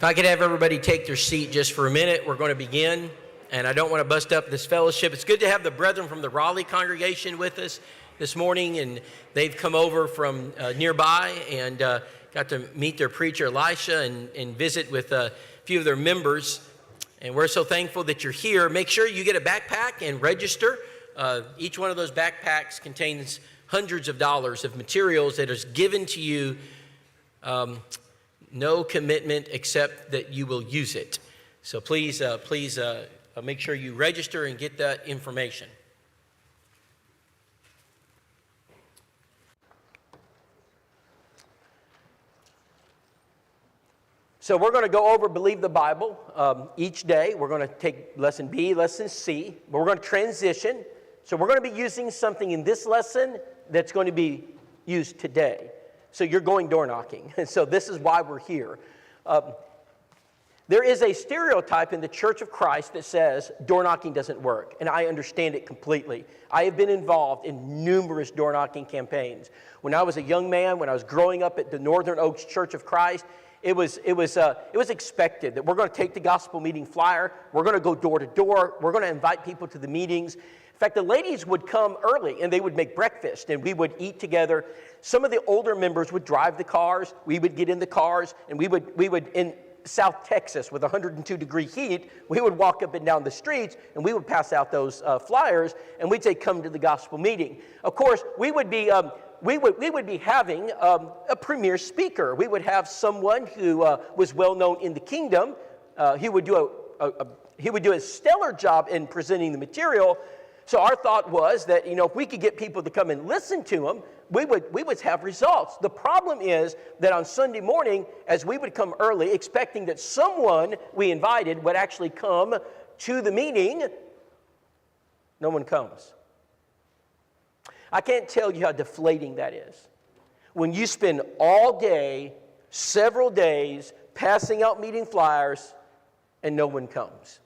If I could have everybody take their seat just for a minute, we're going to begin. And I don't want to bust up this fellowship. It's good to have the brethren from the Raleigh congregation with us this morning. And they've come over from nearby and got to meet their preacher, Elisha, and visit with a few of their members. And we're so thankful that you're here. Make sure you get a backpack and register. Each one of those backpacks contains hundreds of dollars of materials that is given to you. No commitment except that you will use it. So please make sure you register and get that information. So we're going to go over Believe the Bible each day. We're going to take lesson B, lesson C. But we're going to transition. So we're going to be using something in this lesson that's going to be used today. So you're going door knocking. And so this is why we're here. There is a stereotype in the Church of Christ that says door knocking doesn't work. And I understand it completely. I have been involved in numerous door knocking campaigns. When I was a young man, when I was growing up at the Northern Oaks Church of Christ, it was expected that we're going to take the gospel meeting flyer. We're going to go door to door. We're going to invite people to the meetings. In fact, the ladies would come early and they would make breakfast and we would eat together. Some of the older members would drive the cars. We would get in the cars and we would in South Texas with 102-degree heat, we would walk up and down the streets and we would pass out those flyers and we'd say, "Come to the gospel meeting." Of course, we would be having a premier speaker. We would have someone who was well known in the kingdom. He would do a stellar job in presenting the material. So our thought was that, if we could get people to come and listen to him, we would have results. The problem is that on Sunday morning, as we would come early, expecting that someone we invited would actually come to the meeting, no one comes. I can't tell you how deflating that is. When you spend all day, several days, passing out meeting flyers, and no one comes.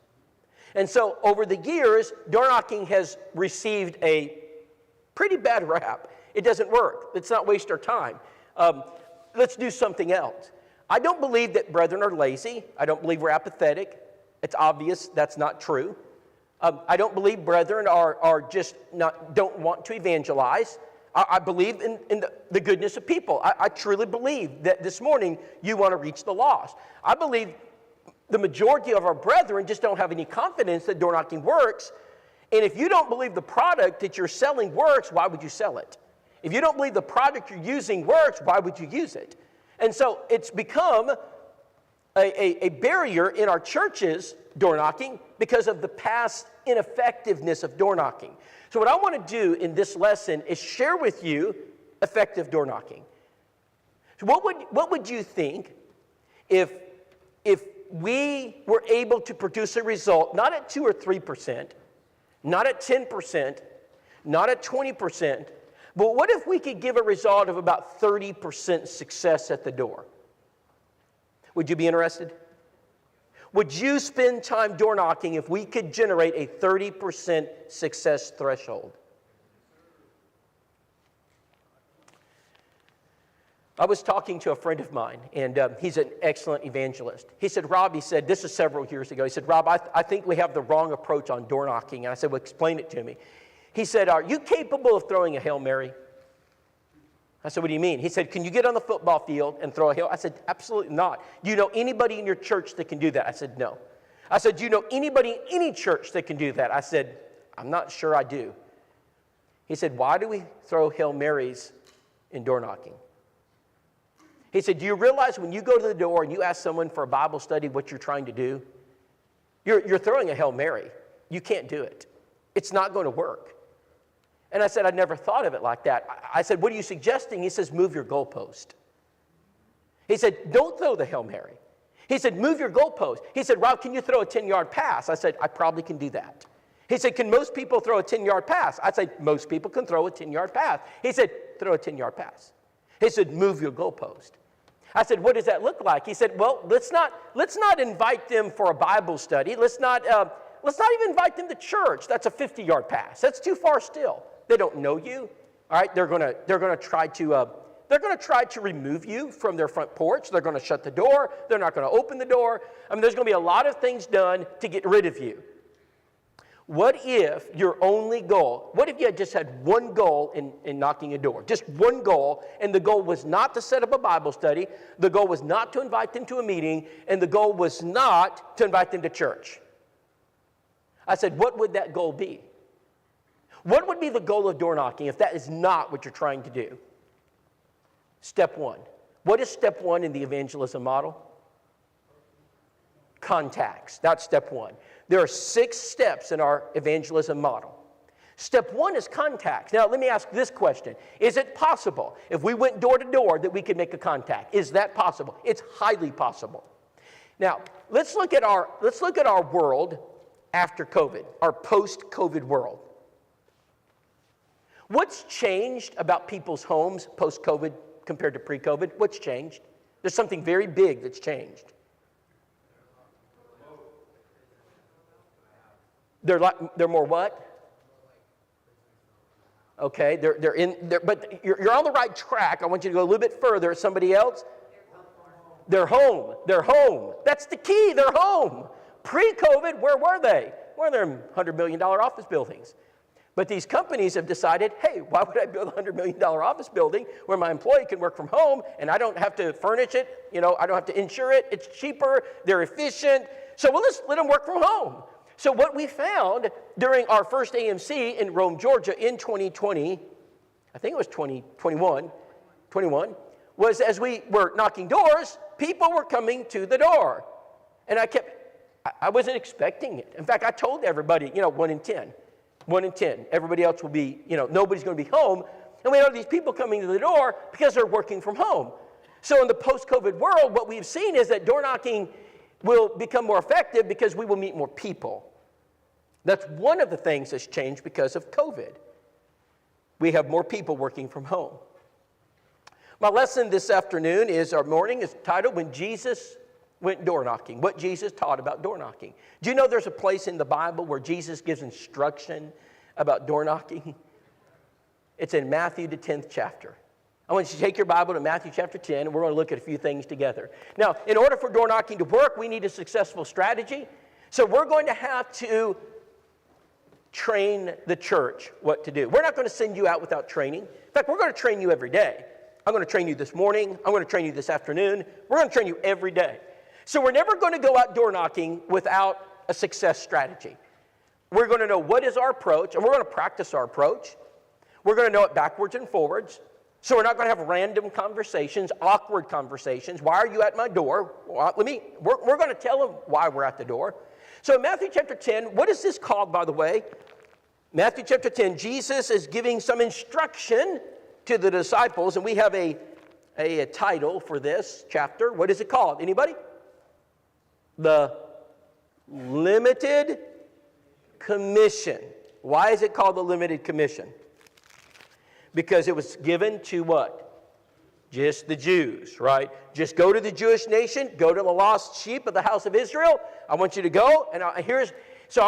And so over the years, door knocking has received a pretty bad rap. It doesn't work. Let's not waste our time. Let's do something else. I don't believe that brethren are lazy. I don't believe we're apathetic. It's obvious that's not true. I don't believe brethren are just don't want to evangelize. I believe in the goodness of people. I truly believe that this morning you want to reach the lost. I believe the majority of our brethren just don't have any confidence that door knocking works. And if you don't believe the product that you're selling works, why would you sell it? If you don't believe the product you're using works, why would you use it? And so it's become a barrier in our churches, door knocking, because of the past ineffectiveness of door knocking. So what I want to do in this lesson is share with you effective door knocking. So what would you think if we were able to produce a result, not at 2 or 3%, not at 10%, not at 20%, but what if we could give a result of about 30% success at the door? Would you be interested? Would you spend time door knocking if we could generate a 30% success threshold? I was talking to a friend of mine, and he's an excellent evangelist. He said, "Rob," he said, this is several years ago, he said, "Rob, I think we have the wrong approach on door knocking." And I said, "Well, explain it to me." He said, "Are you capable of throwing a Hail Mary?" I said, "What do you mean?" He said, "Can you get on the football field and throw a Hail?" I said, "Absolutely not." "Do you know anybody in your church that can do that?" I said, "No." I said, "Do you know anybody in any church that can do that?" I said, "I'm not sure I do." He said, "Why do we throw Hail Marys in door knocking?" He said, "Do you realize when you go to the door and you ask someone for a Bible study what you're trying to do? You're throwing a Hail Mary. You can't do it. It's not going to work." And I said, "I'd never thought of it like that." I said, "What are you suggesting?" He says, "Move your goalpost." He said, "Don't throw the Hail Mary." He said, "Move your goalpost." He said, "Rob, can you throw a 10-yard pass?" I said, "I probably can do that." He said, "Can most people throw a 10-yard pass?" I said, "Most people can throw a 10-yard pass." He said, "Throw a 10-yard pass." He said, "Move your goalpost." I said, "What does that look like?" He said, "Well, let's not invite them for a Bible study. Let's not even invite them to church. That's a 50-yard pass. That's too far still. They don't know you. All right, they're gonna try to They're going to try to remove you from their front porch. They're going to shut the door. They're not going to open the door. I mean, there's going to be a lot of things done to get rid of you. What if your only goal, what if you had just had one goal in knocking a door? Just one goal, and the goal was not to set up a Bible study, the goal was not to invite them to a meeting, and the goal was not to invite them to church. I said, what would that goal be? What would be the goal of door knocking if that is not what you're trying to do? Step one. What is step one in the evangelism model? Contacts. That's step one. There are 6 steps in our evangelism model. Step one is contacts. Now, let me ask this question. Is it possible, if we went door to door, that we could make a contact? Is that possible? It's highly possible. Now, let's look at our world after COVID, our post-COVID world. What's changed about people's homes post-COVID compared to pre-COVID? What's changed? There's something very big that's changed. They're more what? Okay, but you're on the right track. I want you to go a little bit further. Somebody else? They're home. They're home. That's the key. They're home. Pre-COVID, where were they? Well, they're in $100 million office buildings. But these companies have decided, hey, why would I build a $100 million office building where my employee can work from home and I don't have to furnish it, I don't have to insure it, it's cheaper, they're efficient, so we'll just let them work from home. So what we found during our first AMC in Rome, Georgia in 2020, I think it was 2021, was as we were knocking doors, people were coming to the door. And I wasn't expecting it. In fact, I told everybody, 1 in 10. 1 in 10. Everybody else will be, nobody's going to be home. And we have these people coming to the door because they're working from home. So in the post-COVID world, what we've seen is that door knocking will become more effective because we will meet more people. That's one of the things that's changed because of COVID. We have more people working from home. My lesson this afternoon is titled, When Jesus Went Door Knocking, what Jesus taught about door knocking. Do you know there's a place in the Bible where Jesus gives instruction about door knocking? It's in Matthew, the 10th chapter. I want you to take your Bible to Matthew chapter 10, and we're going to look at a few things together. Now, in order for door knocking to work, we need a successful strategy. So we're going to have to train the church what to do. We're not going to send you out without training. In fact, we're going to train you every day. I'm going to train you this morning. I'm going to train you this afternoon. We're going to train you every day. So we're never going to go out door knocking without a success strategy. We're going to know what is our approach, and we're going to practice our approach. We're going to know it backwards and forwards. So we're not going to have random conversations, awkward conversations. Why are you at my door? Well, we're going to tell them why we're at the door. So in Matthew chapter 10, what is this called, by the way? Matthew chapter 10, Jesus is giving some instruction to the disciples, and we have a title for this chapter. What is it called? Anybody? The Limited Commission. Why is it called the Limited Commission? Because it was given to what? Just the Jews, right? Just go to the Jewish nation, go to the lost sheep of the house of Israel. I want you to go, and I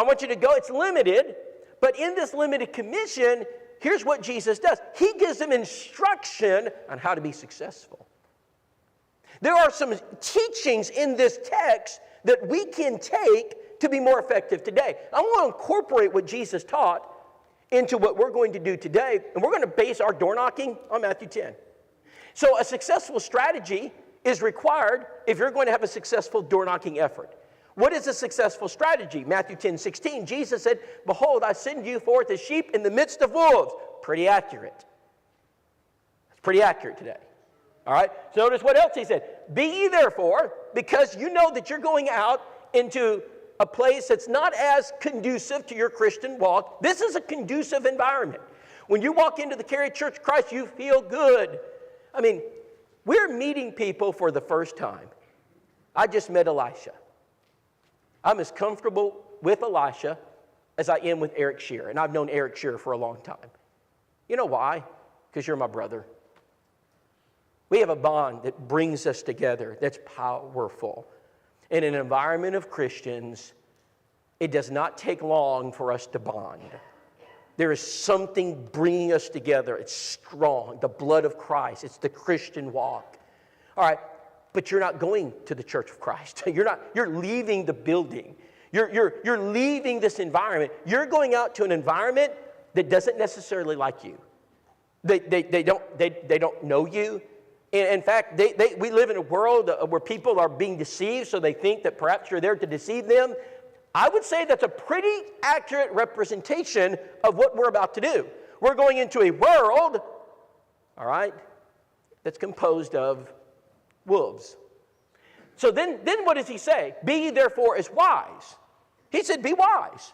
want you to go. It's limited, but in this limited commission, here's what Jesus does. He gives them instruction on how to be successful. There are some teachings in this text that we can take to be more effective today. I want to incorporate what Jesus taught into what we're going to do today, and we're going to base our door knocking on Matthew 10. So a successful strategy is required if you're going to have a successful door knocking effort. What is a successful strategy? Matthew 10:16, Jesus said, "Behold, I send you forth as sheep in the midst of wolves." Pretty accurate. It's pretty accurate today. All right? So notice what else he said. "Be ye therefore, because you know that you're going out into a place that's not as conducive to your Christian walk." This is a conducive environment. When you walk into the Cary Church of Christ, you feel good. I mean, we're meeting people for the first time. I just met Elisha. I'm as comfortable with Elisha as I am with Eric Shearer, and I've known Eric Shearer for a long time. You know why? Because you're my brother. We have a bond that brings us together that's powerful. In an environment of Christians, it does not take long for us to bond. There is something bringing us together. It's strong. The blood of Christ. It's the Christian walk. All right, but you're not going to the church of Christ. You're leaving the building. You're leaving this environment. You're going out to an environment that doesn't necessarily like you. They don't know you. In fact, we live in a world where people are being deceived, so they think that perhaps you're there to deceive them. I would say that's a pretty accurate representation of what we're about to do. We're going into a world, all right, that's composed of wolves. So then what does he say? Be ye therefore as wise. He said, be wise.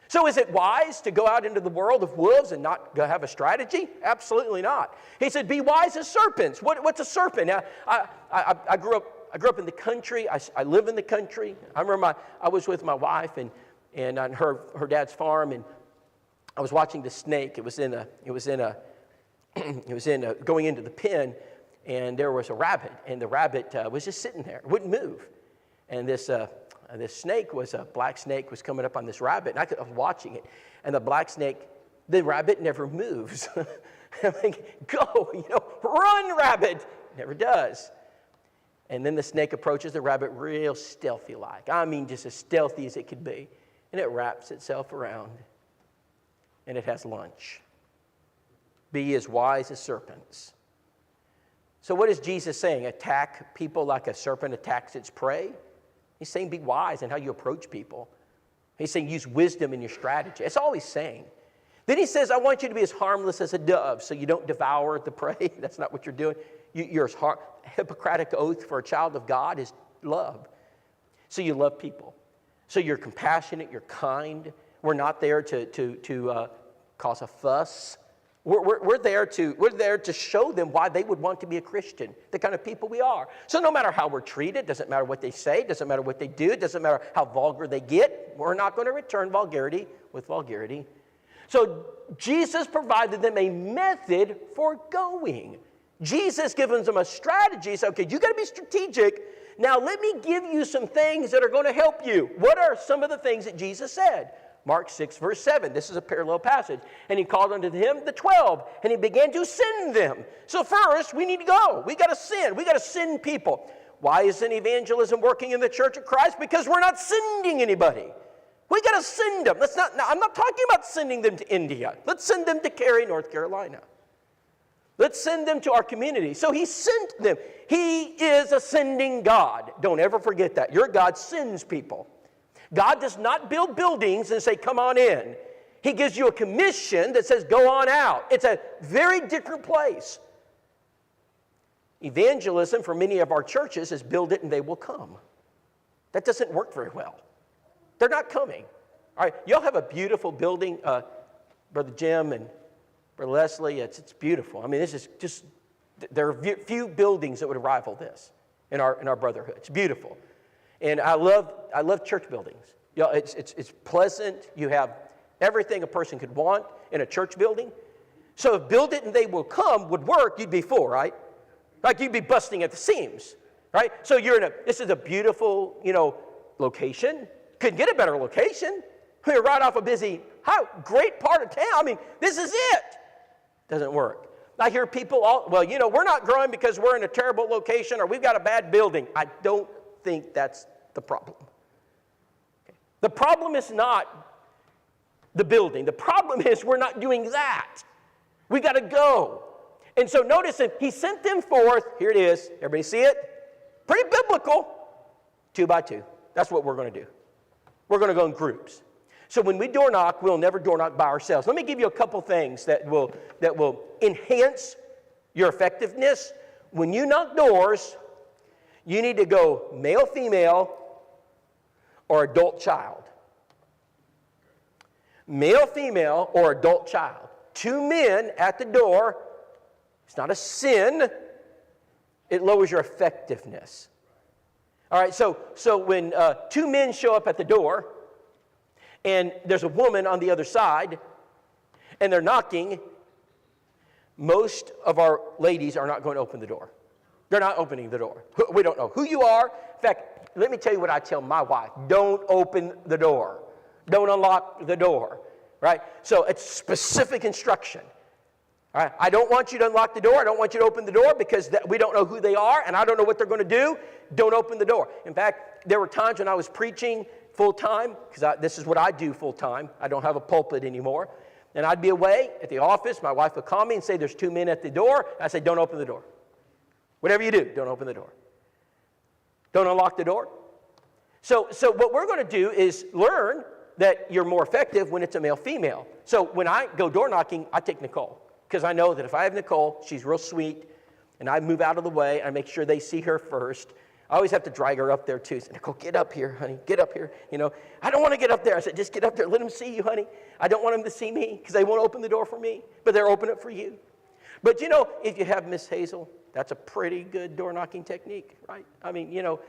So is it wise to go out into the world of wolves and not go have a strategy? Absolutely not. He said, be wise as serpents. What's a serpent? Now, I grew up in the country. I live in the country. I remember I was with my wife and on her dad's farm, and I was watching the snake. It was going into the pen, and there was a rabbit, and the rabbit was just sitting there, wouldn't move. And this snake was a black snake was coming up on this rabbit, and I was watching it, and the rabbit never moves. I'm like, go, run, rabbit. Never does. And then the snake approaches the rabbit real stealthy-like. I mean, just as stealthy as it could be. And it wraps itself around, and it has lunch. Be as wise as serpents. So what is Jesus saying? Attack people like a serpent attacks its prey? He's saying be wise in how you approach people. He's saying use wisdom in your strategy. That's all he's saying. Then he says, I want you to be as harmless as a dove so you don't devour the prey. That's not what you're doing. Your Hippocratic oath for a child of God is love. So you love people. So you're compassionate, you're kind. We're not there to cause a fuss. We're there to show them why they would want to be a Christian, the kind of people we are. So no matter how we're treated, doesn't matter what they say, doesn't matter what they do, it doesn't matter how vulgar they get, we're not going to return vulgarity with vulgarity. So Jesus provided them a method for going. Jesus gives them a strategy. So, okay, you got to be strategic. Now let me give you some things that are going to help you. What are some of the things that Jesus said? Mark 6, verse 7. This is a parallel passage. And he called unto him the 12, and he began to send them. So first, we need to go. We got to send. We got to send people. Why isn't evangelism working in the Church of Christ? Because we're not sending anybody. We got to send them. I'm not talking about sending them to India. Let's send them to Cary, North Carolina. Let's send them to our community. So he sent them. He is a sending God. Don't ever forget that. Your God sends people. God does not build buildings and say, come on in. He gives you a commission that says, go on out. It's a very different place. Evangelism for many of our churches is build it and they will come. That doesn't work very well. They're not coming. All right, y'all have a beautiful building, Brother Jim and Brother Leslie. It's beautiful. I mean, this is just, there are few buildings that would rival this in our brotherhood. It's beautiful. And I love church buildings. You know, it's pleasant. You have everything a person could want in a church building. So if build it and they will come would work, you'd be full, right? Like you'd be busting at the seams, right? So this is a beautiful, location. Couldn't get a better location. We're right off a great part of town. I mean, this is it. Doesn't work. I hear people we're not growing because we're in a terrible location or we've got a bad building. I don't think that's the problem. Okay. The problem is not the building. The problem is we're not doing that. We got to go. And so notice that he sent them forth. Here it is. Everybody see it? Pretty biblical. 2 by 2. That's what we're going to do. We're going to go in groups. So when we door knock, we'll never door knock by ourselves. Let me give you a couple things that will enhance your effectiveness. When you knock doors, you need to go male, female, or adult child. Male, female, or adult child. 2 men at the door. It's not a sin. It lowers your effectiveness. All right, so when 2 men show up at the door, and there's a woman on the other side, and they're knocking, most of our ladies are not going to open the door. They're not opening the door. We don't know who you are. In fact, let me tell you what I tell my wife. Don't open the door. Don't unlock the door. right? So it's specific instruction. All right, I don't want you to unlock the door. I don't want you to open the door because we don't know who they are and I don't know what they're going to do. Don't open the door. In fact, there were times when I was preaching full-time, because this is what I do full-time. I don't have a pulpit anymore. And I'd be away at the office. My wife would call me and say, there's 2 men at the door. I say, don't open the door. Whatever you do, don't open the door. Don't unlock the door. So what we're going to do is learn that you're more effective when it's a male-female. So when I go door knocking, I take Nicole. Because I know that if I have Nicole, she's real sweet, and I move out of the way, I make sure they see her first. I always have to drag her up there too. Say, Nicole, get up here, honey, get up here. You know, I don't want to get up there. I said, just get up there, let them see you, honey. I don't want them to see me because they won't open the door for me, but they'll open it for you. But you know, if you have Miss Hazel, that's a pretty good door knocking technique, right? I mean, you know,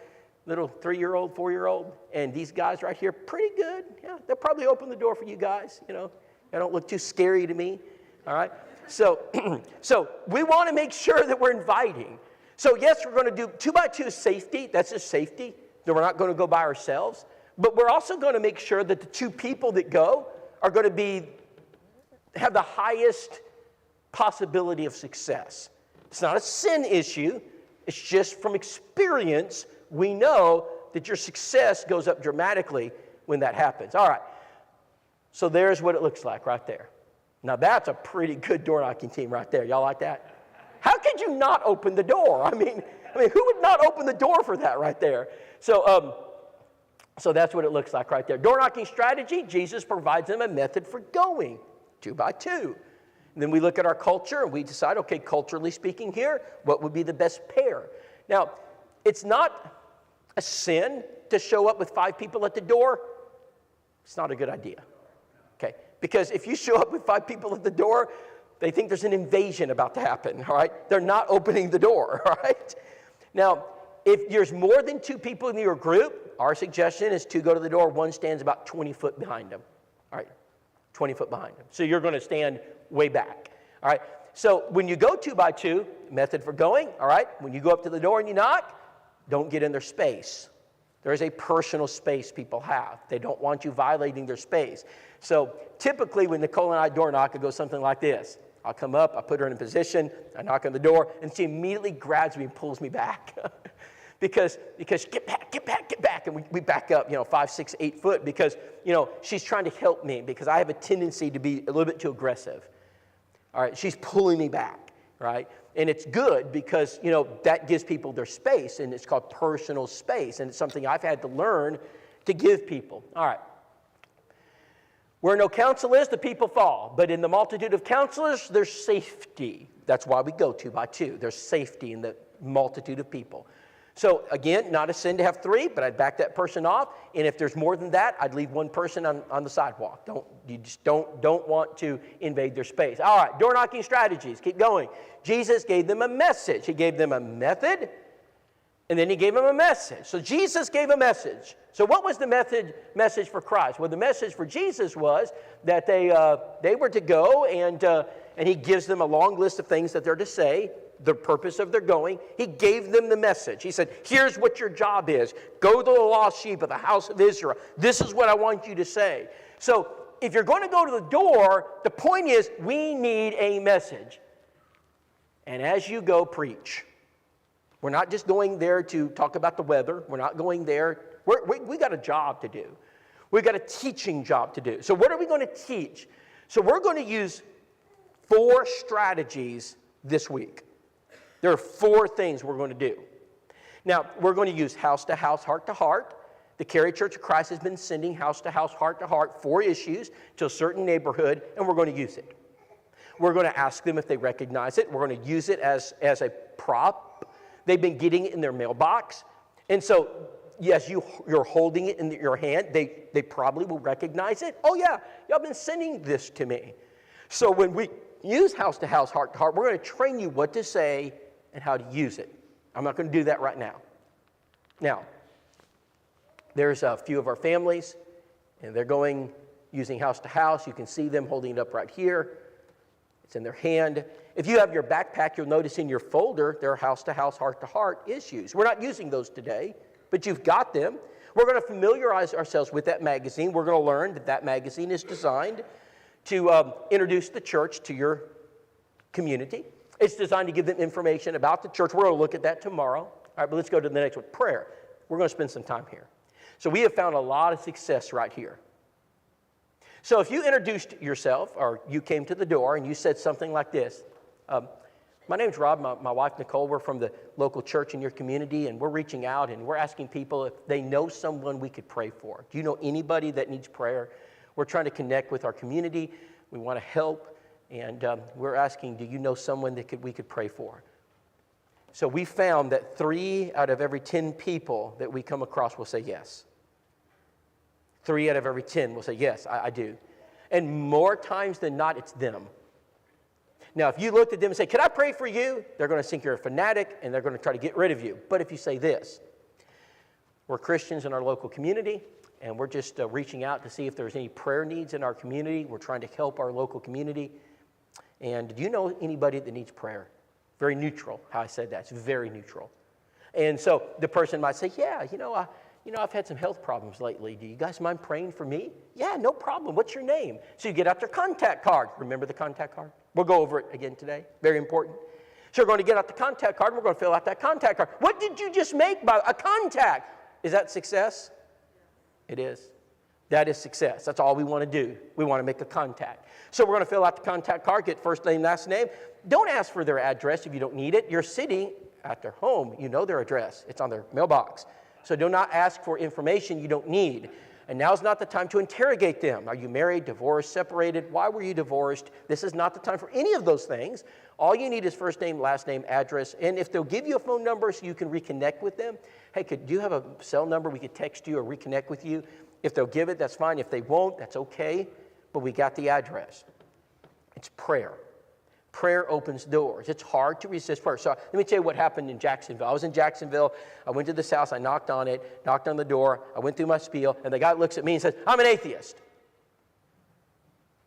little 3-year-old, 4-year-old, and these guys right here, pretty good. Yeah, they'll probably open the door for you guys. You know, they don't look too scary to me. All right. So we want to make sure that we're inviting. So yes, we're going to do 2x2 safety. That's just safety. That we're not going to go by ourselves. But we're also going to make sure that the 2 people that go are going to have the highest possibility of success. It's not a sin issue. It's just from experience, we know that your success goes up dramatically when that happens. All right. So there's what it looks like right there. Now that's a pretty good door knocking team right there. Y'all like that? How could you not open the door? I mean, who would not open the door for that right there? So that's what it looks like right there. Door knocking strategy, Jesus provides them a method for going 2x2. And then we look at our culture and we decide, okay, culturally speaking here, what would be the best pair? Now, it's not a sin to show up with 5 people at the door. It's not a good idea. Okay. Because if you show up with 5 people at the door, they think there's an invasion about to happen, all right? They're not opening the door, all right? Now, if there's more than 2 people in your group, our suggestion is 2 go to the door, 1 stands about 20 foot behind them, all right? 20 foot behind them. So you're going to stand way back, all right? So when you go 2x2, method for going, all right? When you go up to the door and you knock, don't get in their space. There is a personal space people have. They don't want you violating their space. So typically when Nicole and I door knock, it goes something like this. I'll come up, I put her in a position, I knock on the door, and she immediately grabs me and pulls me back. because get back, and we back up, 5, 6, 8 foot because, she's trying to help me because I have a tendency to be a little bit too aggressive. All right, she's pulling me back, right? And it's good because, that gives people their space, and it's called personal space, and it's something I've had to learn to give people. All right. Where no counsel is, the people fall. But in the multitude of counselors, there's safety. That's why we go 2x2. There's safety in the multitude of people. So again, not a sin to have 3, but I'd back that person off. And if there's more than that, I'd leave 1 person on the sidewalk. You just don't want to invade their space. All right, door knocking strategies. Keep going. Jesus gave them a message. He gave them a method, and then he gave them a message. So Jesus gave a message. So what was the message for Christ? Well, the message for Jesus was that they were to go, and he gives them a long list of things that they're to say, the purpose of their going. He gave them the message. He said, here's what your job is. Go to the lost sheep of the house of Israel. This is what I want you to say. So if you're going to go to the door, the point is we need a message. And as you go, preach. We're not just going there to talk about the weather. We're not going there. We got a job to do. We got a teaching job to do. So what are we going to teach? So we're going to use 4 strategies this week. There are 4 things we're going to do. Now, we're going to use house to house, heart to heart. The Cary Church of Christ has been sending house to house, heart to heart, 4 issues to a certain neighborhood, and we're going to use it. We're going to ask them if they recognize it. We're going to use it as a prop. They've been getting it in their mailbox. And so, yes, you're holding it in your hand. They probably will recognize it. Oh, yeah, y'all been sending this to me. So when we use house to house, heart to heart, we're going to train you what to say and how to use it. I'm not going to do that right now. Now, there's a few of our families, and they're going using house to house. You can see them holding it up right here. It's in their hand. If you have your backpack, you'll notice in your folder there are house to house, heart to heart issues. We're not using those today, but you've got them. We're going to familiarize ourselves with that magazine. We're going to learn that magazine is designed to introduce the church to your community. It's designed to give them information about the church. We're going to look at that tomorrow. All right, but let's go to the next one, prayer. We're going to spend some time here. So we have found a lot of success right here. So if you introduced yourself, or you came to the door and you said something like this, my name's Rob, my wife Nicole, we're from the local church in your community, and we're reaching out and we're asking people if they know someone we could pray for. Do you know anybody that needs prayer? We're trying to connect with our community. We want to help, and we're asking, do you know someone that we could pray for? So we found that 3 out of every 10 people that we come across will say yes. 3 out of every 10 will say, yes, I do. And more times than not, it's them. Now, if you looked at them and say, can I pray for you? They're going to think you're a fanatic, and they're going to try to get rid of you. But if you say this, we're Christians in our local community, and we're just reaching out to see if there's any prayer needs in our community. We're trying to help our local community. And do you know anybody that needs prayer? Very neutral, how I said that. It's very neutral. And so the person might say, yeah, I've had some health problems lately. Do you guys mind praying for me? Yeah, no problem. What's your name? So you get out their contact card. Remember the contact card? We'll go over it again today. Very important. So we're going to get out the contact card, and we're going to fill out that contact card. What did you just make by a contact? Is that success? It is. That is success. That's all we want to do. We want to make a contact. So we're going to fill out the contact card, get first name, last name. Don't ask for their address if you don't need it. You're sitting at their home. You know their address. It's on their mailbox. So do not ask for information you don't need. And now's not the time to interrogate them. Are you married, divorced, separated? Why were you divorced? This is not the time for any of those things. All you need is first name, last name, address. And if they'll give you a phone number so you can reconnect with them, hey, do you have a cell number we could text you or reconnect with you? If they'll give it, that's fine. If they won't, that's okay. But we got the address. It's prayer. Prayer opens doors. It's hard to resist prayer. So let me tell you what happened in Jacksonville. I was in Jacksonville. I went to this house. I knocked on it, knocked on the door. I went through my spiel, and the guy looks at me and says, I'm an atheist.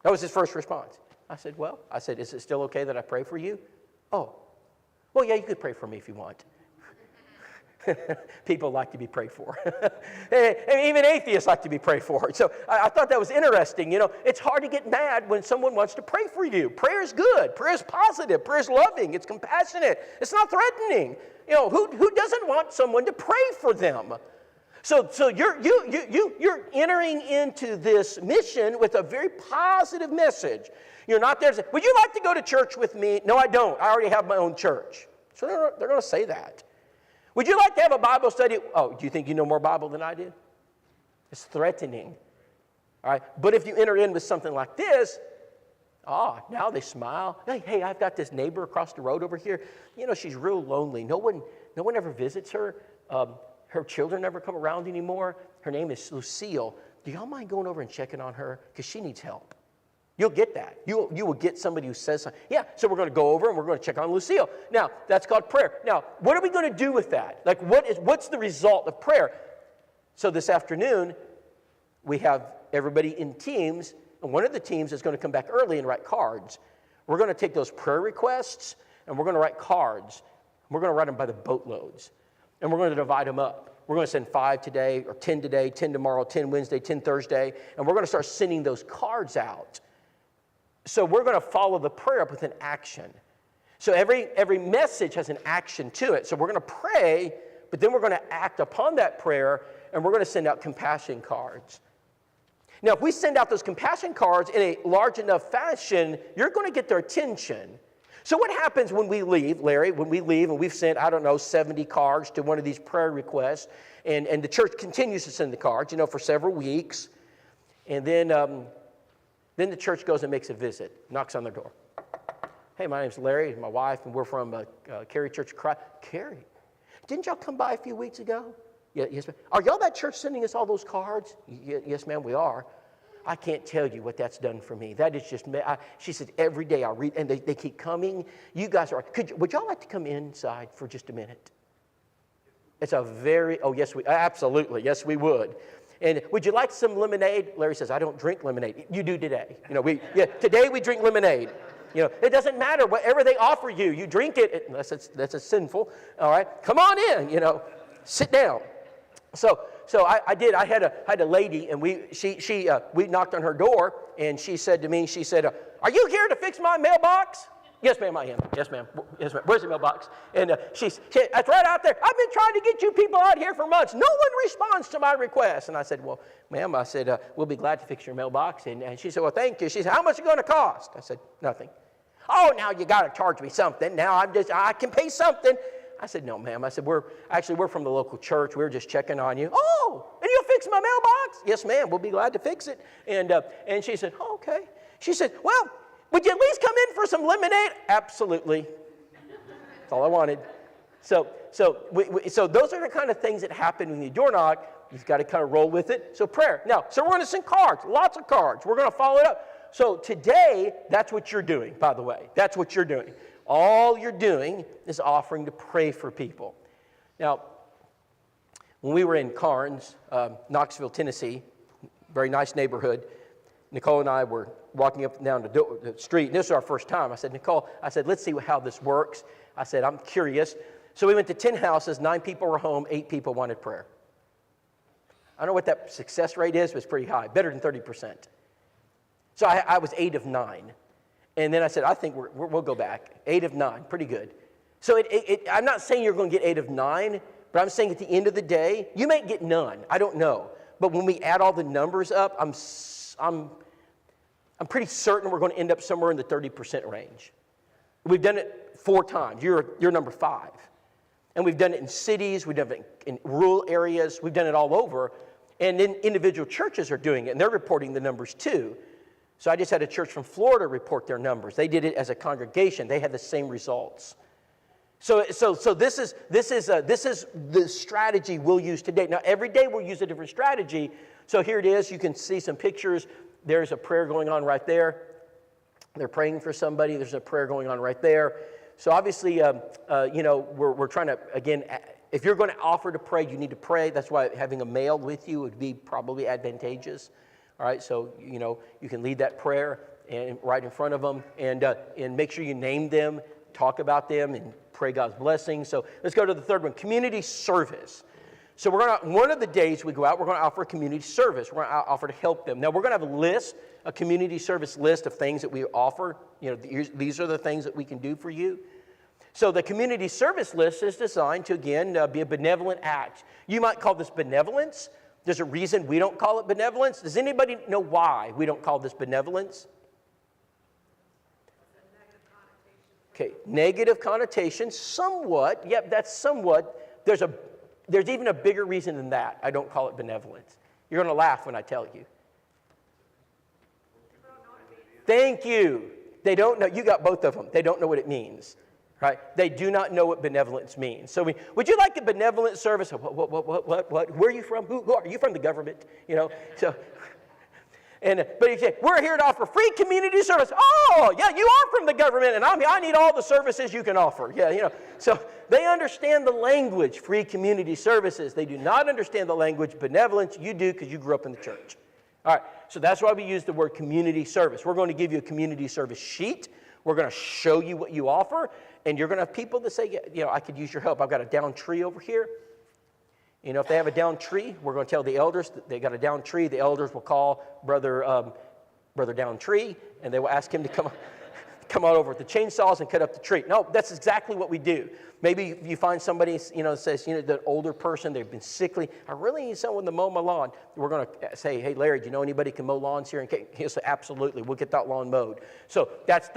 That was his first response. I said, is it still okay that I pray for you? Oh, well, yeah, you could pray for me if you want. People like to be prayed for. Even atheists like to be prayed for. So I thought that was interesting. It's hard to get mad when someone wants to pray for you. Prayer is good. Prayer is positive. Prayer is loving. It's compassionate. It's not threatening. Who doesn't want someone to pray for them? So you're entering into this mission with a very positive message. You're not there to say, would you like to go to church with me? No, I don't. I already have my own church. So they're going to say that. Would you like to have a Bible study? Oh, do you think you know more Bible than I did? It's threatening. All right. But if you enter in with something like this, now they smile. Hey, I've got this neighbor across the road over here. She's real lonely. No one ever visits her. Her children never come around anymore. Her name is Lucille. Do y'all mind going over and checking on her? Because she needs help. You'll get that. You will get somebody who says something. Yeah, so we're going to go over and we're going to check on Lucille. Now, that's called prayer. Now, what are we going to do with that? Like, what's the result of prayer? So this afternoon, we have everybody in teams, and one of the teams is going to come back early and write cards. We're going to take those prayer requests, and we're going to write cards. We're going to write them by the boatloads, and we're going to divide them up. We're going to send 5 today, or 10 today, 10 tomorrow, 10 Wednesday, 10 Thursday, and we're going to start sending those cards out. So we're going to follow the prayer up with an action. So every message has an action to it. So we're going to pray, but then we're going to act upon that prayer, and we're going to send out compassion cards. Now, if we send out those compassion cards in a large enough fashion, you're going to get their attention. So what happens when we leave, Larry, when we leave and we've sent, 70 cards to one of these prayer requests, and the church continues to send the cards, for several weeks, and then the church goes and makes a visit, knocks on their door. Hey, my name's Larry, my wife, and we're from Cary Church of Christ. Cary, didn't y'all come by a few weeks ago? Yeah, yes, ma'am. Are y'all that church sending us all those cards? Yes, ma'am, we are. I can't tell you what that's done for me. That is just, she said, every day I read, and they keep coming. You guys are, would y'all like to come inside for just a minute? It's a very, absolutely, yes, we would. And would you like some lemonade? Larry says, I don't drink lemonade. You do today. Today we drink lemonade. It doesn't matter. Whatever they offer you, you drink it, unless that's sinful. All right, come on in, sit down. So I did. I had a lady, and we knocked on her door, and she said to me, she said, are you here to fix my mailbox? Yes, ma'am, I am. Yes, ma'am. Yes, ma'am. Where's the mailbox? And that's right out there. I've been trying to get you people out here for months. No one responds to my request. And I said, well, ma'am, I said, we'll be glad to fix your mailbox. And she said, well, thank you. She said, how much is it going to cost? I said, nothing. Oh, now you got to charge me something. Now I can pay something. I said, no, ma'am. I said, we're from the local church. We're just checking on you. Oh, and you'll fix my mailbox? Yes, ma'am. We'll be glad to fix it. And she said, oh, okay. She said, well, would you at least come in for some lemonade? Absolutely. That's all I wanted. So those are the kind of things that happen when you door knock. You've got to kind of roll with it. So prayer. Now, so we're going to send cards, lots of cards. We're going to follow it up. So today, that's what you're doing, by the way. That's what you're doing. All you're doing is offering to pray for people. Now, when we were in Carnes, Knoxville, Tennessee, very nice neighborhood, Nicole and I were walking up and down the street, and this was our first time. I said, Nicole, let's see how this works. I said, I'm curious. So we went to 10 houses, 9 people were home, 8 people wanted prayer. I don't know what that success rate is, but it's pretty high, better than 30%. So I was 8 of 9. And then I said, I think we'll go back. 8 of 9, pretty good. So I'm not saying you're going to get 8 of 9, but I'm saying at the end of the day, you may get none. I don't know. But when we add all the numbers up, I'm pretty certain we're going to end up somewhere in the 30% range. We've done it 4 times. You're number 5. And we've done it in cities. We've done it in rural areas. We've done it all over. And then individual churches are doing it, and they're reporting the numbers too. So I just had a church from Florida report their numbers. They did it as a congregation. They had the same results. So this is the strategy we'll use today. Now, every day we'll use a different strategy. So here it is. You can see some pictures. There's a prayer going on right there. They're praying for somebody. There's a prayer going on right there. So obviously, we're trying to, again, if you're going to offer to pray, you need to pray. That's why having a mail with you would be probably advantageous. All right, so, you can lead that prayer and right in front of them and make sure you name them, talk about them, and pray God's blessing. So let's go to the third one, community service. So one of the days we go out, we're going to offer a community service. We're going to offer to help them. Now, we're going to have a community service list of things that we offer. These are the things that we can do for you. So the community service list is designed to, again, be a benevolent act. You might call this benevolence. There's a reason we don't call it benevolence. Does anybody know why we don't call this benevolence? Okay, negative connotation, somewhat. Yep, that's somewhat. There's even a bigger reason than that. I don't call it benevolence. You're going to laugh when I tell you. Thank you. They don't know. You got both of them. They don't know what it means. Right? They do not know what benevolence means. So would you like a benevolent service? What? Where are you from? Who are you from? The government? So, but you say, we're here to offer free community service. Oh, yeah, you are from the government, and I need all the services you can offer. Yeah, So they understand the language, free community services. They do not understand the language benevolence. You do because you grew up in the church. All right, so that's why we use the word community service. We're going to give you a community service sheet. We're going to show you what you offer. And you're going to have people that say, I could use your help. I've got a down tree over here. If they have a down tree, we're going to tell the elders that they got a down tree. The elders will call Brother Down Tree, and they will ask him to come out over with the chainsaws and cut up the tree. No, that's exactly what we do. Maybe you find somebody, that says, the older person, they've been sickly. I really need someone to mow my lawn. We're going to say, hey, Larry, do you know anybody can mow lawns here? And he'll say, absolutely, we'll get that lawn mowed. So that's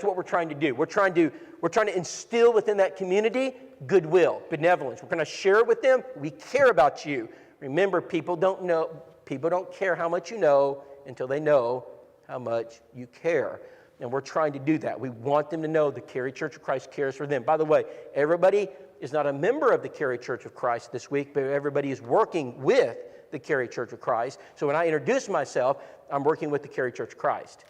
what we're trying to do. We're trying to instill within that community goodwill, benevolence. We're going to share it with them. We care about you. Remember, people don't care how much you know until they know how much you care. And we're trying to do that. We want them to know the Cary Church of Christ cares for them. By the way, everybody is not a member of the Cary Church of Christ this week, but everybody is working with the Cary Church of Christ. So when I introduce myself, I'm working with the Cary Church of Christ.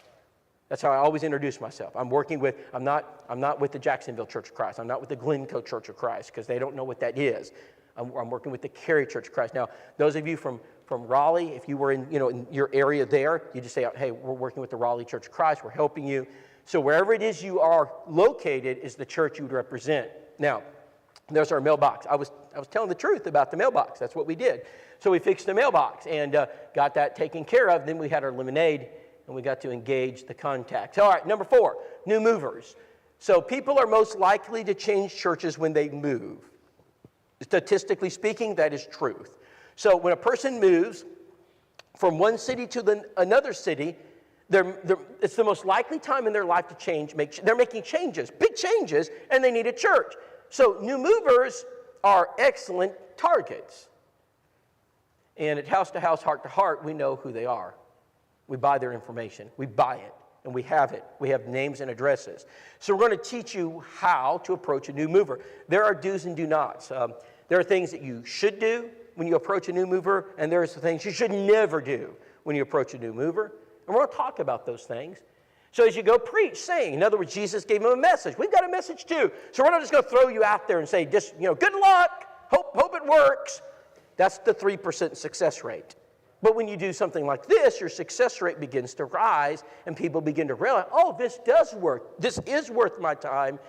That's how I always introduce myself. I'm not with the Jacksonville Church of Christ. I'm not with the Glencoe Church of Christ because they don't know what that is. I'm working with the Cary Church of Christ. Now, those of you from Raleigh, if you were in your area there, you just say, hey, we're working with the Raleigh Church of Christ. We're helping you. So wherever it is you are located is the church you would represent. Now, there's our mailbox. I was telling the truth about the mailbox. That's what we did. So we fixed the mailbox and got that taken care of. Then we had our lemonade. and we got to engage the contact. All right, number 4, new movers. So people are most likely to change churches when they move. Statistically speaking, that is truth. So when a person moves from one city to another city, it's the most likely time in their life to change. They're making changes, big changes, and they need a church. So new movers are excellent targets. And at house to house, heart to heart, we know who they are. We buy their information. We buy it, and we have it. We have names and addresses. So we're going to teach you how to approach a new mover. There are do's and do nots. There are things that you should do when you approach a new mover, and there are things you should never do when you approach a new mover. And we're going to talk about those things. So as you go preach, sing. In other words, Jesus gave them a message. We've got a message too. So we're not just going to throw you out there and say, just, good luck, hope it works. That's the 3% success rate. But when you do something like this, your success rate begins to rise, and people begin to realize, oh, this does work. This is worth my time.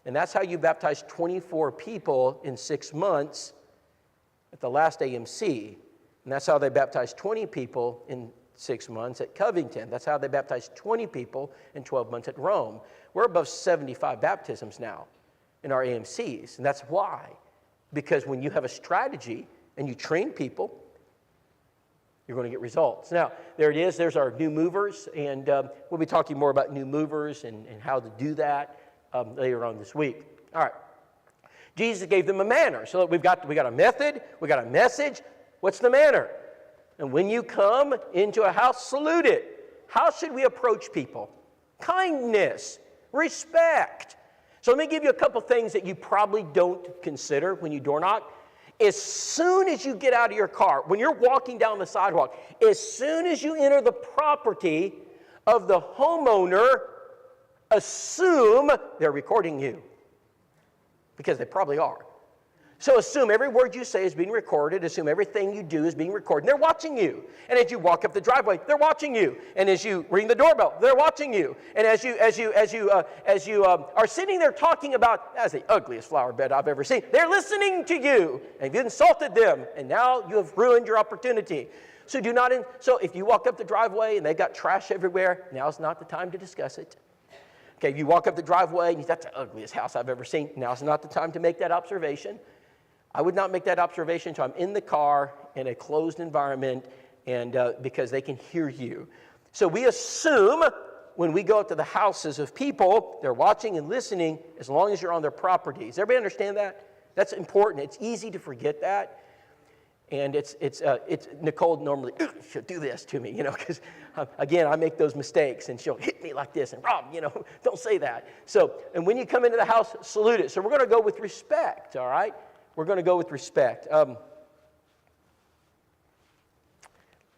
And that's how you baptized 24 people in 6 months at the last AMC. And that's how they baptized 20 people in 6 months at Covington. That's how they baptized 20 people in 12 months at Rome. We're above 75 baptisms now in our AMCs. And that's why. Because when you have a strategy and you train people, you're going to get results. Now, there it is. There's our new movers. And we'll be talking more about new movers and how to do that later on this week. All right. Jesus gave them a manner. So we got a method. We got a message. What's the manner? And when you come into a house, salute it. How should we approach people? Kindness, respect. So let me give you a couple things that you probably don't consider when you door knock. As soon as you get out of your car, when you're walking down the sidewalk, as soon as you enter the property of the homeowner, assume they're recording you. Because they probably are. So assume every word you say is being recorded. Assume everything you do is being recorded. They're watching you. And as you walk up the driveway, they're watching you. And as you ring the doorbell, they're watching you. And as you are sitting there talking about, that's the ugliest flower bed I've ever seen, they're listening to you. And you've insulted them. And now you have ruined your opportunity. So so if you walk up the driveway and they've got trash everywhere, now's not the time to discuss it. Okay, you walk up the driveway and that's the ugliest house I've ever seen. Now's not the time to make that observation. I would not make that observation until I'm in the car in a closed environment and because they can hear you. So we assume when we go up to the houses of people, they're watching and listening as long as you're on their properties. Everybody understand that? That's important. It's easy to forget that. And it's Nicole normally, she'll do this to me, because again, I make those mistakes and she'll hit me like this and Rob, don't say that. So, and when you come into the house, salute it. So we're going to go with respect, all right? We're going to go with respect.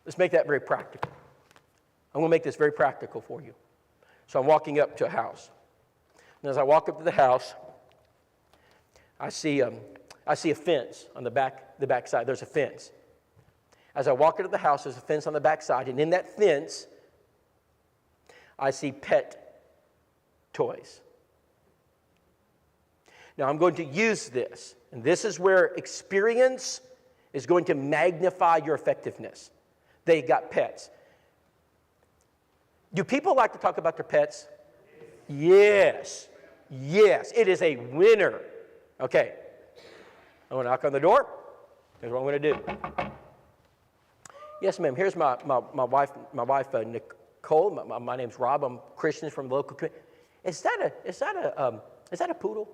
Let's make that very practical. I'm going to make this very practical for you. So I'm walking up to a house. And as I walk up to the house, I see a fence on the back side. There's a fence. As I walk into the house, there's a fence on the back side. And in that fence, I see pet toys. Now, I'm going to use this. And this is where experience is going to magnify your effectiveness. They got pets. Do people like to talk about their pets? Yes. Yes. It is a winner. Okay. I'm going to knock on the door. Here's what I'm going to do. Yes, ma'am. Here's my wife, Nicole. My name's Rob. I'm Christian from the local community. Is that a poodle?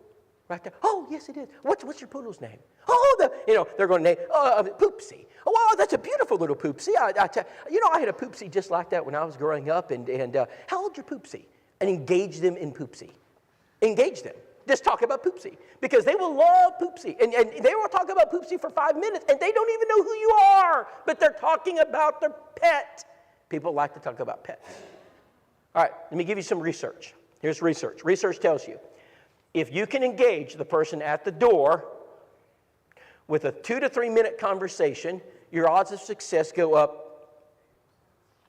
Right there. Oh, yes, it is. What's your poodle's name? Oh, they're going to name Poopsie. Oh, wow, that's a beautiful little Poopsie. I had a Poopsie just like that when I was growing up. And how old's your Poopsie? And engage them in Poopsie. Engage them. Just talk about Poopsie because they will love Poopsie. And they will talk about Poopsie for 5 minutes and they don't even know who you are, but they're talking about their pet. People like to talk about pets. All right, let me give you some research. Here's research. Research tells you if you can engage the person at the door with a 2 to 3 minute conversation, your odds of success go up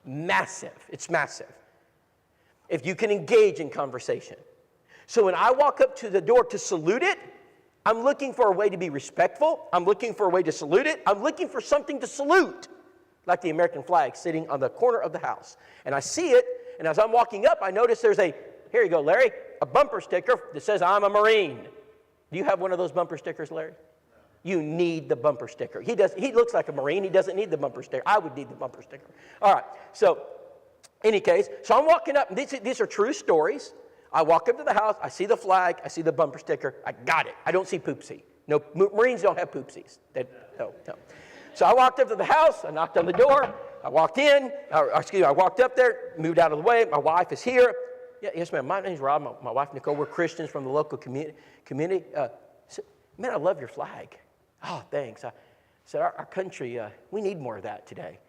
massive. It's massive. If you can engage in conversation. So when I walk up to the door to salute it, I'm looking for a way to be respectful. I'm looking for a way to salute it. I'm looking for something to salute. like the American flag, sitting on the corner of the house. And I see it, and as I'm walking up, I notice there's here you go, Larry, a bumper sticker that says, I'm a Marine. Do you have one of those bumper stickers, Larry? You need the bumper sticker. He looks like a Marine. He doesn't need the bumper sticker. I would need the bumper sticker. All right, so any case, so I'm walking up, and these are true stories. I walk up to the house, I see the flag, I see the bumper sticker, I got it. I don't see poopsie. No, Marines don't have poopsies. No. So I walked up to the house, I knocked on the door, I walked in, I walked up there, moved out of the way, my wife is here. Yeah, yes, ma'am, my name's Rob, my wife Nicole, we're Christians from the local community. Man, I love your flag. Oh, thanks. I said, our country, we need more of that today.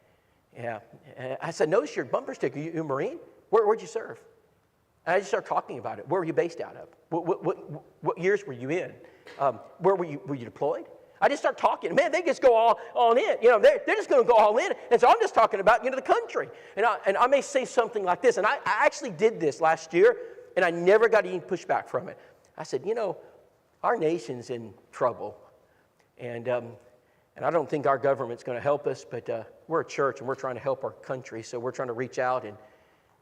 Yeah. And I said, notice your bumper sticker, you a Marine? Where'd you serve? And I just started talking about it. Where were you based out of? What years were you in? Where were you deployed? I just start talking. Man, they just go all in. They're just going to go all in. And so I'm just talking about, the country. And I may say something like this. And I actually did this last year, and I never got any pushback from it. I said, our nation's in trouble. And I don't think our government's going to help us, but we're a church, and we're trying to help our country. So we're trying to reach out.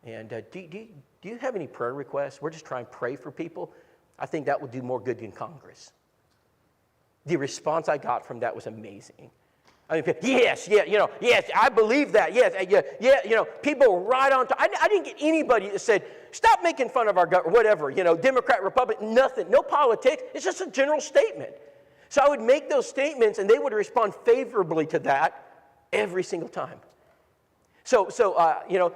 And do you have any prayer requests? We're just trying to pray for people. I think that would do more good than Congress. The response I got from that was amazing. I mean, yes, I believe that. Yes, people were right on top. I didn't get anybody that said, stop making fun of our government, whatever, Democrat, Republican, nothing, no politics. It's just a general statement. So I would make those statements, and they would respond favorably to that every single time. So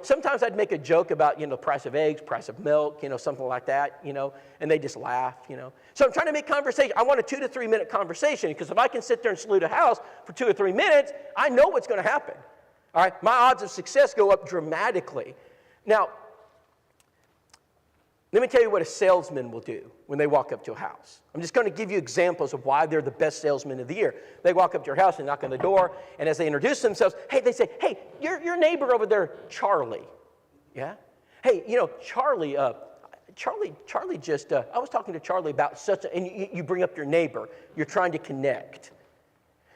sometimes I'd make a joke about, the price of eggs, price of milk, something like that, and they just laugh, So I'm trying to make conversation. I want a 2 to 3 minute conversation, because if I can sit there and salute a house for 2 or 3 minutes, I know what's going to happen. All right, my odds of success go up dramatically. Now, let me tell you what a salesman will do when they walk up to a house. I'm just going to give you examples of why they're the best salesman of the year. They walk up to your house and knock on the door, and as they introduce themselves, they say, hey, your neighbor over there, Charlie. Yeah? Hey, Charlie just, I was talking to Charlie about and you bring up your neighbor. You're trying to connect.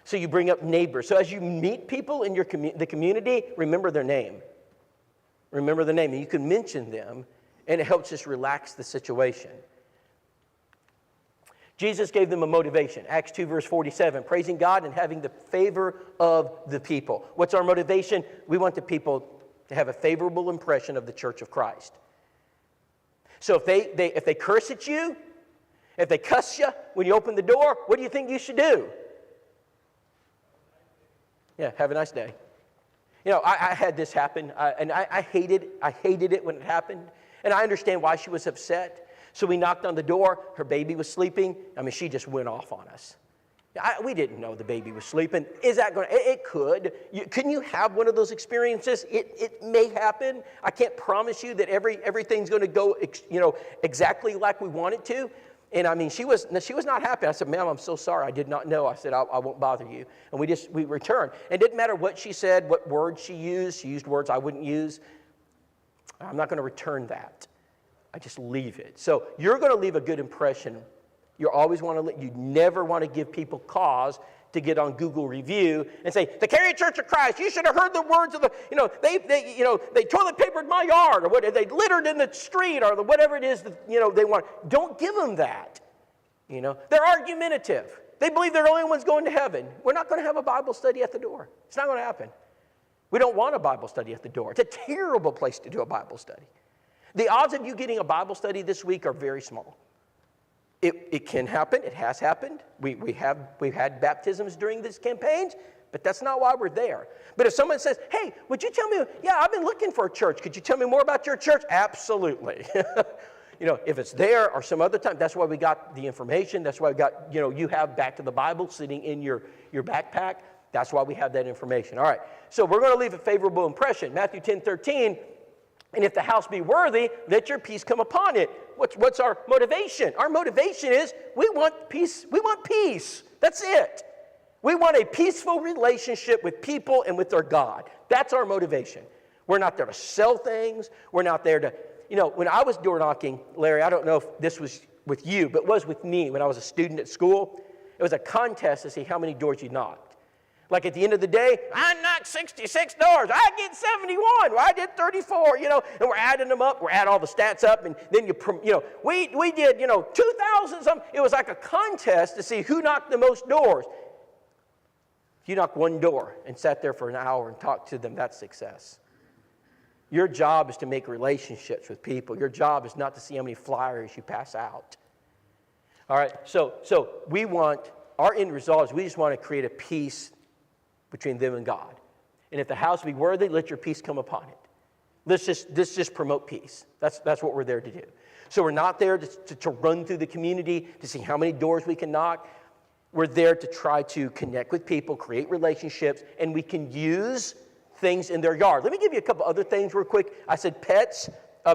So you bring up neighbors. So as you meet people in the community, remember their name. Remember the name, and you can mention them, and it helps just relax the situation. Jesus gave them a motivation. Acts 2, verse 47, praising God and having the favor of the people. What's our motivation? We want the people to have a favorable impression of the church of Christ. So if they curse at you, if they cuss you when you open the door, what do you think you should do? Yeah, have a nice day. I had this happen, and I hated it when it happened. And I understand why she was upset. So we knocked on the door. Her baby was sleeping. I mean, she just went off on us. We didn't know the baby was sleeping. Is that going to? It could. Can you have one of those experiences? It may happen. I can't promise you that everything's going to go, exactly like we want it to. And I mean, she was not happy. I said, ma'am, I'm so sorry. I did not know. I said, I won't bother you. And we returned. And it didn't matter what she said, what words she used. She used words I wouldn't use. I'm not going to return that. I just leave it. So you're going to leave a good impression. You never want to give people cause to get on Google review and say, the Cary Church of Christ, you should have heard the words of they toilet papered my yard, or what, they littered in the street, or whatever it is that, they want. Don't give them that. They're argumentative. They believe they're the only ones going to heaven. We're not going to have a Bible study at the door. It's not going to happen. We don't want a Bible study at the door. It's a terrible place to do a Bible study. The odds of you getting a Bible study this week are very small. It can happen. It has happened. We've had baptisms during these campaigns, but that's not why we're there. But if someone says, hey, would you tell me, I've been looking for a church. Could you tell me more about your church? Absolutely. If it's there or some other time, that's why we got the information. That's why we got, you have Back to the Bible sitting in your backpack. That's why we have that information. All right, so we're going to leave a favorable impression. Matthew 10:13, and if the house be worthy, let your peace come upon it. What's our motivation? Our motivation is we want peace. We want peace. That's it. We want a peaceful relationship with people and with our God. That's our motivation. We're not there to sell things. We're not there to, when I was door knocking, Larry, I don't know if this was with you, but it was with me when I was a student at school. It was a contest to see how many doors you knocked. Like at the end of the day, I knocked 66 doors. I get 71. Well, I did 34, and we're adding them up. We're adding all the stats up, and then we did, 2,000 something. It was like a contest to see who knocked the most doors. If you knock one door and sat there for an hour and talked to them, that's success. Your job is to make relationships with people. Your job is not to see how many flyers you pass out. All right, so we want, our end result is we just want to create a peace between them and God. And if the house be worthy, let your peace come upon it. Let's just promote peace. That's what we're there to do. So we're not there to run through the community to see how many doors we can knock. We're there to try to connect with people, create relationships, and we can use things in their yard. Let me give you a couple other things real quick. I said pets.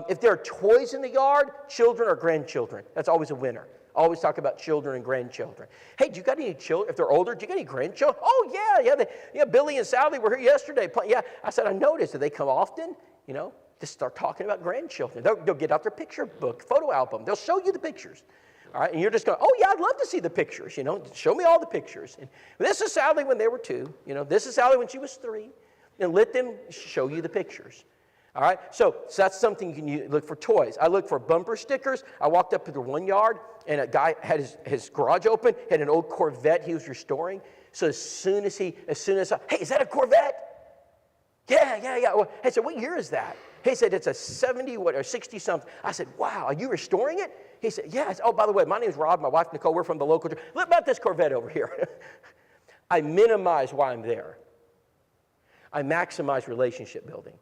If there are toys in the yard, children or grandchildren. That's always a winner. Always talk about children and grandchildren. Hey, do you got any children? If they're older, do you got any grandchildren? Oh, yeah. Billy and Sally were here yesterday. Yeah, I said, I noticed. Do they come often? Just start talking about grandchildren. They'll get out their picture book, photo album. They'll show you the pictures. All right, and you're just going, oh, yeah, I'd love to see the pictures. Show me all the pictures. And this is Sally when they were 2. This is Sally when she was 3. And let them show you the pictures. All right, so that's something you can look for toys. I look for bumper stickers. I walked up to the one yard, and a guy had his garage open, had an old Corvette he was restoring. So as soon as hey, is that a Corvette? Yeah. Well, I said, what year is that? He said, it's a 70 or 60 something. I said, wow, are you restoring it? He said, yeah. I said, oh, by the way, my name's Rob, my wife Nicole, we're from the local church. Look about this Corvette over here. I minimize why I'm there. I maximize relationship building.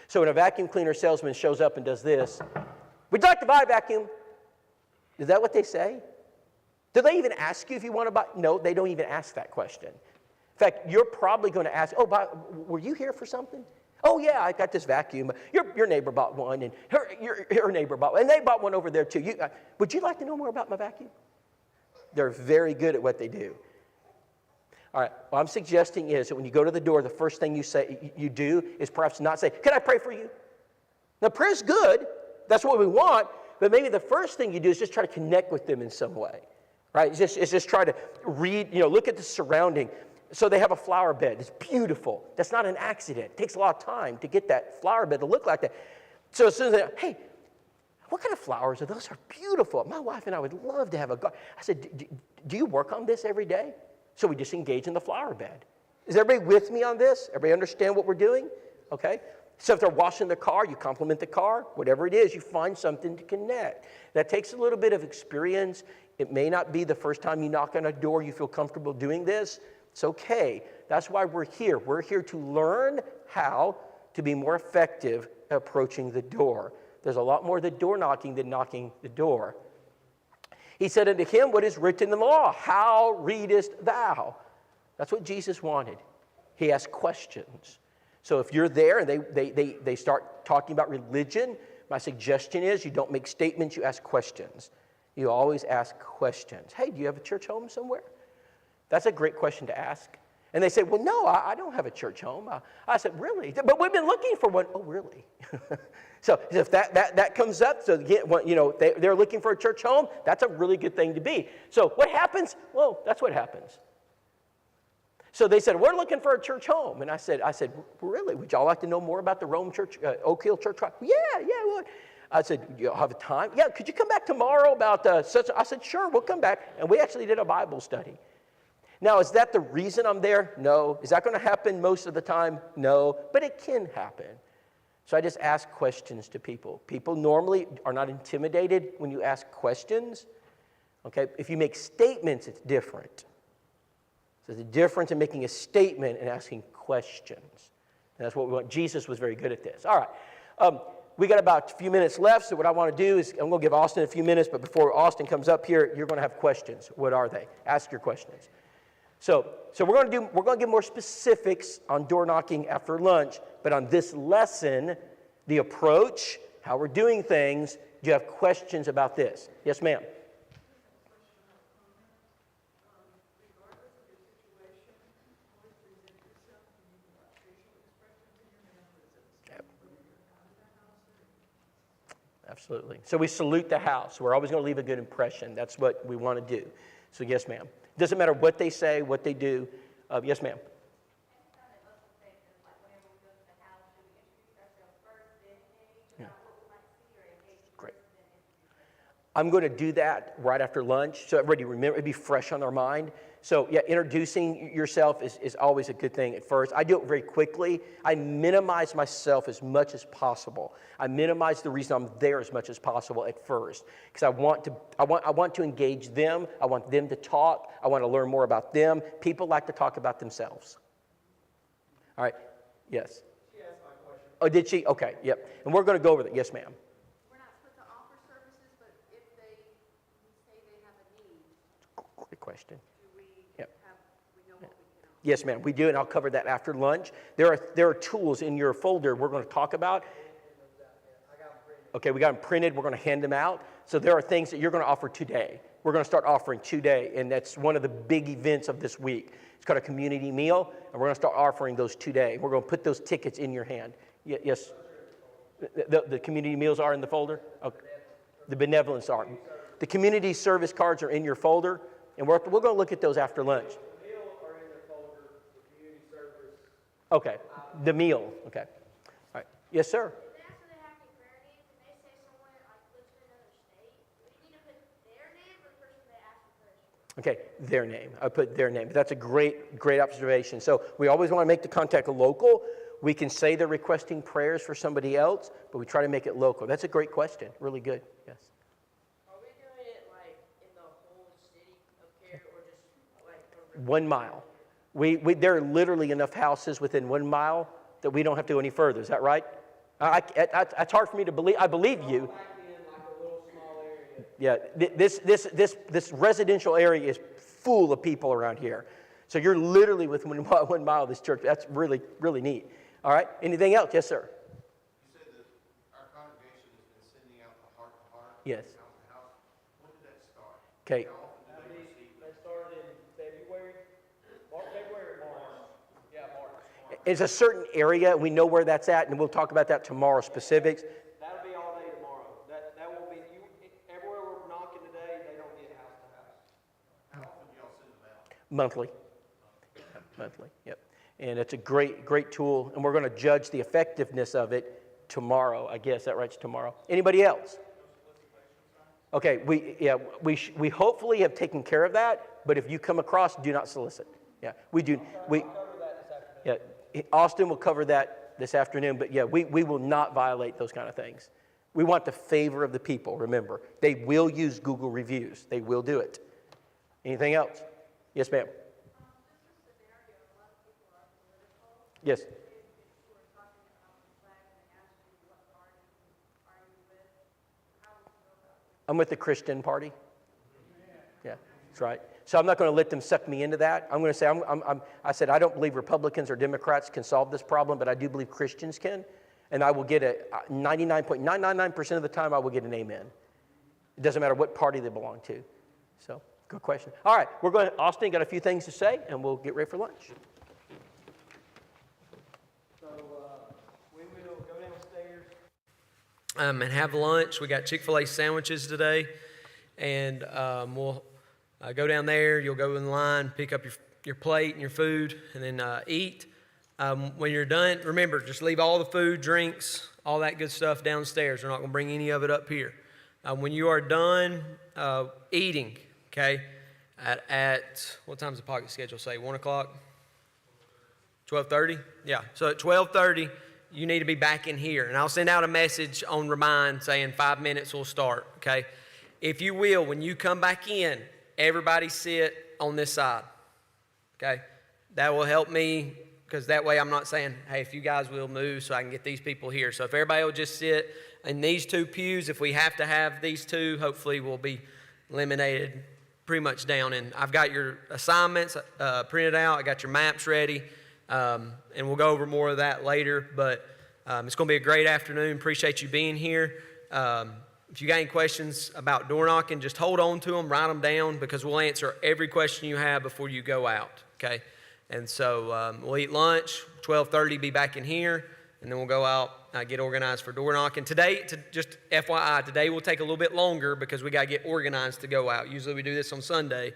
So when a vacuum cleaner salesman shows up and does this, would you like to buy a vacuum? Is that what they say? Do they even ask you if you want to buy? No, they don't even ask that question. In fact, you're probably going to ask, were you here for something? Oh, yeah, I got this vacuum. Your neighbor bought one, and her neighbor bought one, and they bought one over there too. Would you like to know more about my vacuum? They're very good at what they do. All right, what I'm suggesting is that when you go to the door, the first thing you do is perhaps not say, can I pray for you? Now, prayer's good. That's what we want. But maybe the first thing you do is just try to connect with them in some way. Right? It's just try to read, look at the surrounding. So they have a flower bed. It's beautiful. That's not an accident. It takes a lot of time to get that flower bed to look like that. So as soon as hey, what kind of flowers are those? Those are beautiful. My wife and I would love to have a garden. I said, do you work on this every day? So we just engage in the flower bed. Is everybody with me on this? Everybody understand what we're doing? Okay. So if they're washing the car, you compliment the car. Whatever it is, you find something to connect. That takes a little bit of experience. It may not be the first time you knock on a door you feel comfortable doing this. It's okay. That's why we're here. We're here to learn how to be more effective at approaching the door. There's a lot more to door knocking than knocking the door. He said unto him, what is written in the law? How readest thou? That's what Jesus wanted. He asked questions. So if you're there and they start talking about religion, my suggestion is you don't make statements, you ask questions. You always ask questions. Hey, do you have a church home somewhere? That's a great question to ask. And they say, well, no, I don't have a church home. I said, really? But we've been looking for one. Oh, really? So if that comes up, so again, they're looking for a church home, that's a really good thing to be. So what happens? Well, that's what happens. So they said, we're looking for a church home. And I said, really? Would y'all like to know more about the Rome Church, Oak Hill Church? Yeah, would. I said, you have time? Yeah, could you come back tomorrow about such? I said, sure, we'll come back. And we actually did a Bible study. Now, is that the reason I'm there? No. Is that going to happen most of the time? No. But it can happen. So I just ask questions to people. People normally are not intimidated when you ask questions. Okay? If you make statements, it's different. So there's a difference in making a statement and asking questions. And that's what we want. Jesus was very good at this. All right. We got about a few minutes left, so what I want to do is I'm going to give Austin a few minutes, but before Austin comes up here, you're going to have questions. What are they? Ask your questions. So we're going to give more specifics on door knocking after lunch, but on this lesson, the approach, how we're doing things, do you have questions about this? Yes, ma'am. Absolutely. So we salute the house. We're always going to leave a good impression. That's what we want to do. So yes, ma'am. It doesn't matter what they say, what they do. Yes, ma'am. Great. I'm going to do that right after lunch, so everybody remember, it'd be fresh on their mind. So yeah, introducing yourself is always a good thing at first. I do it very quickly. I minimize myself as much as possible. I minimize the reason I'm there as much as possible at first, because I want to engage them. I want them to talk. I want to learn more about them. People like to talk about themselves. All right. Yes. She asked my question. Oh, did she? Okay. Yep. And we're going to go over that. Yes, ma'am. We're not supposed to offer services, but if they say they have a need, Great question. do we Yep. we know what we can offer? Yes, ma'am, we do, and I'll cover that after lunch. There are tools in your folder we're going to talk about. Okay, we got them printed. We're going to hand them out. So there are things that you're going to offer today. We're going to start offering today, and that's one of the big events of this week. It's called a community meal, and we're going to start offering those today. We're going to put those tickets in your hand. Yes? The community meals are in the folder? Okay. The benevolence are. The community service cards are in your folder, and we're going to look at those after lunch. The meal are in the folder, the community service. Okay, the meal. Okay. All right. Yes, sir? If they ask for the happy prayer names and they say someone like lives in another state, do you need to put their name or the person they asked for prayers for? Okay, their name. I put their name. That's a great observation. So we always want to make the contact local. We can say they're requesting prayers for somebody else, but we try to make it local. That's a great question. Really good. Yes. Are we doing it like in the whole city of Cary or just like around? 1 mile. There are literally enough houses within 1 mile that we don't have to go any further. Is that right? It's hard for me to believe. I believe you. Back in like a little small area. Yeah, this residential area is full of people around here. So you're literally within 1 mile of this church. That's really, really neat. All right. Anything else? Yes, sir. You said that our congregation has been sending out the heart to heart. Yes. House to house. When did that start? Okay. How often do they receive They started in February. February or March. Yeah, March. It's a certain area. We know where that's at, and we'll talk about that tomorrow, specifics. That'll be all day tomorrow. That will be, everywhere we're knocking today, they don't get house to house. How often do y'all send them out? Monthly. Monthly, yep. And it's a great tool, and we're going to judge the effectiveness of it tomorrow. I guess that writes tomorrow. Anybody else? Okay, we hopefully have taken care of that, but if you come across, do not solicit. Yeah, we do. We'll cover that this afternoon. Yeah, Austin will cover that this afternoon, but yeah, we will not violate those kind of things. We want the favor of the people, remember. They will use Google reviews. They will do it. Anything else? Yes, ma'am. Yes. I'm with the Christian party. Yeah, that's right. So I'm not going to let them suck me into that. I'm going to say, I said, I don't believe Republicans or Democrats can solve this problem, but I do believe Christians can. And I will get 99.999% of the time, I will get an amen. It doesn't matter what party they belong to. So, good question. All right, we're going to, Austin, got a few things to say, and we'll get ready for lunch. We will go downstairs. And have lunch. We got Chick-fil-A sandwiches today, and we'll go down there. You'll go in line, pick up your plate and your food, and then eat. When you're done, remember, just leave all the food, drinks, all that good stuff downstairs. We're not going to bring any of it up here. When you are done eating, okay, at what time's the pocket schedule say? 1 o'clock? 12:30? Yeah. So at 12:30, you need to be back in here. And I'll send out a message on Remind saying 5 minutes will start, okay? If you will, when you come back in, everybody sit on this side, okay? That will help me because that way I'm not saying, hey, if you guys will move so I can get these people here. So if everybody will just sit in these two pews, if we have to have these two, hopefully we'll be eliminated pretty much down. And I've got your assignments printed out. I got your maps ready. And we'll go over more of that later, but it's going to be a great afternoon. Appreciate you being here. If you got any questions about door knocking, just hold on to them, write them down, because we'll answer every question you have before you go out, okay? And so we'll eat lunch, 12:30, be back in here, and then we'll go out, get organized for door knocking. Today, just FYI, today will take a little bit longer because we got to get organized to go out. Usually we do this on Sunday,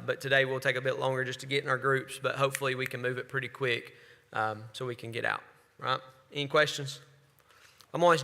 But today we'll take a bit longer just to get in our groups, but hopefully we can move it pretty quick so we can get out. Right? Any questions? I'm always